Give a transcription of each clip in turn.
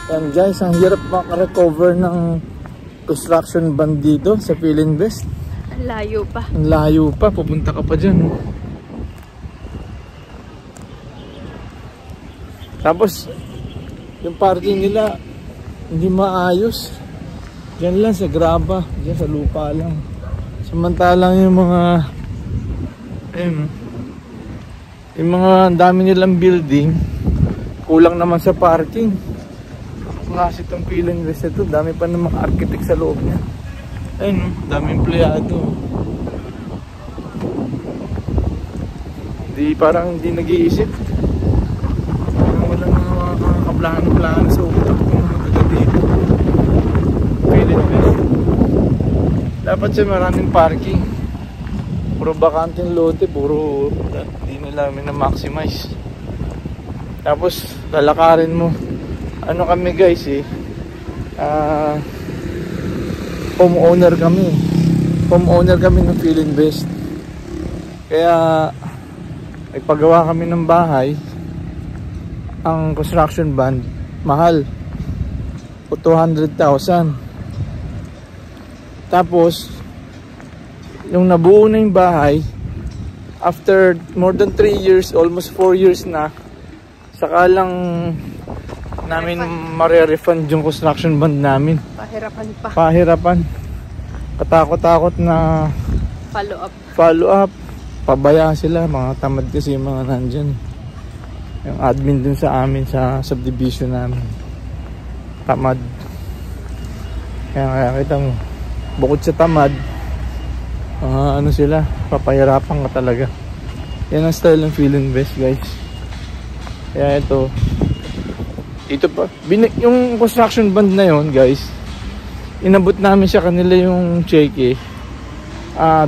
Yan guys, ang hirap makarecover ng construction band dito sa Philinvest. Ang layo pa. Ang layo pa, pupunta ka pa dyan. Oh. Tapos, yung parking nila, hindi maayos. Diyan lang sa graba, diyan sa lupa lang. Samantalang yung mga, ayun, yung mga dami nilang building, kulang naman sa parking. Kasi itong Philinvest ito, dami pa ng mga architect sa loob niya. Ayun, dami empleyado. Parang hindi nag-iisip. Walang mga kaplano-plano sa utak ng mga taga dito. Philinvest. Dapat siya maraming parking. Puro bakanting lote, puro hindi nila minamaximize. Tapos lalakarin mo. Ano kami guys homeowner kami. Homeowner kami ng Philinvest. Kaya nagpagawa kami ng bahay. Ang construction bond mahal. 200,000. Tapos yung nabuo na yung bahay, after more than 3 years, almost 4 years na, saka lang namin mare-refund yung construction bond namin. Pahirapan pa. Pahirapan. Katakot-takot na follow up. Pabaya sila, mga tamad kasi yung mga nandyan. Yung admin dun sa amin sa subdivision namin. Tamad. Kaya kita mo, bukod sa tamad, ano sila, papahirapan ka talaga. Yan ang style ng Philinvest guys. Kaya ito pa, yung construction bond na yon guys, inabot namin sa kanila yung cheque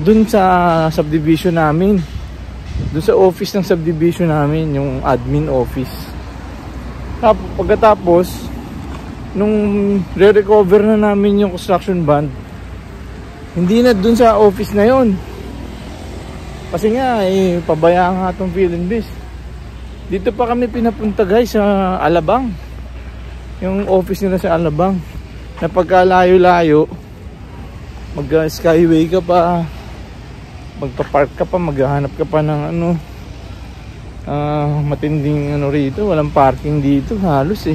dun sa subdivision namin, dun sa office ng subdivision namin, yung admin office. Tapos pagkatapos nung re-recover na namin yung construction bond, hindi na dun sa office na yon, kasi nga pabayaan nga itong Philinvest. Dito pa kami pinapunta guys sa Alabang, yung office nila sa Alabang, na pagkalayo-layo, mag-skyway ka pa, magpa-park ka pa, maghahanap ka pa ng matinding rito. Walang parking dito halos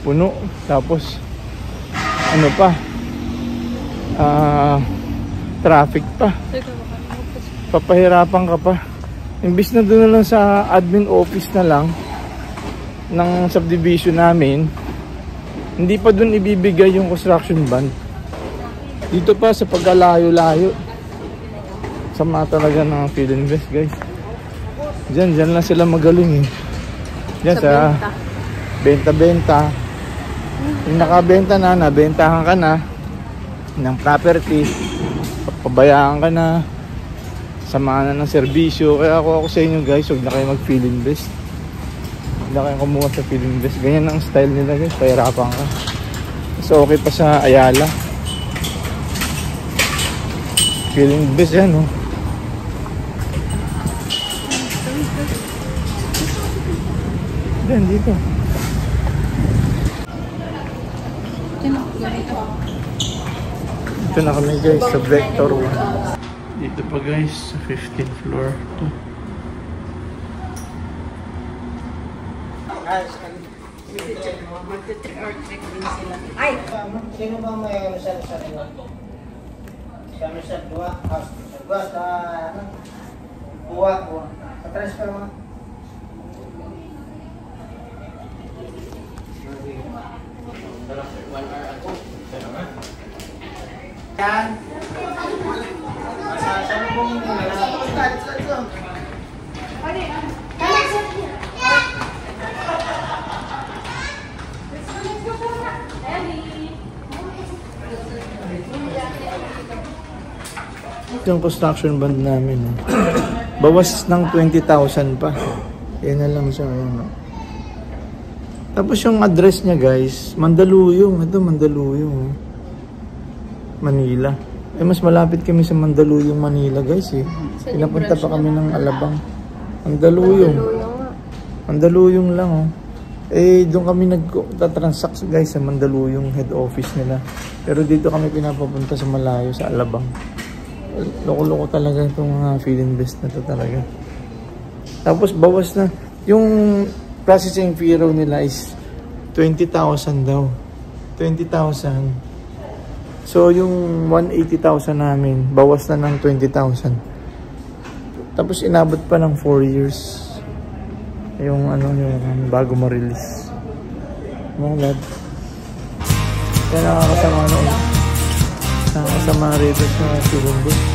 puno. Tapos traffic pa, papahirapan ka pa. Imbis na doon na lang sa admin office na lang ng subdivision namin, hindi pa doon ibibigay yung construction bond. Dito pa sa pagkalayo-layo. Sama talaga ng Philinvest guys. Diyan lang sila magaling Diyan sa benta-benta. Yung nakabenta na, nabentahan ka na ng property, pabayaan ka na, samaan na ng serbisyo. Kaya ako sa inyo guys, huwag na kayo mag-Philinvest. Huwag na kayo kumuha sa Philinvest. Ganyan ang style nila guys, pahirapan ka. So okay pa sa Ayala. Philinvest yan Diyan, dito. Ito na kami guys sa Vector 1. Dito pa guys sa 15th floor. Ay! Sino ba may sa dua? Sa dua, sa buwa. Sa-transfer mo. Yan. Masasalubong nila. Yung construction bond namin bawas ng 20,000 pa. Yan na lang siya. Tapos yung address niya guys, Mandaluyong. Ito Mandaluyong Manila. Mas malapit kami sa Mandaluyong Manila guys Pinapunta pa kami ng Alabang. Mandaluyong lang Eh, doon kami nagtatransact guys sa Mandaluyong head office nila. Pero dito kami pinapapunta sa malayo, sa Alabang. Loko-loko talaga itong mga Filinvest na to talaga. Tapos bawas na. Yung processing fee raw nila is 20,000 daw. 20,000. So yung 180,000 namin, bawas na ng 20,000. Tapos inabot pa ng 4 years. Yung ano, yung bago ma-release. Mga lad. Kaya nakakasama rito sa Filinvest.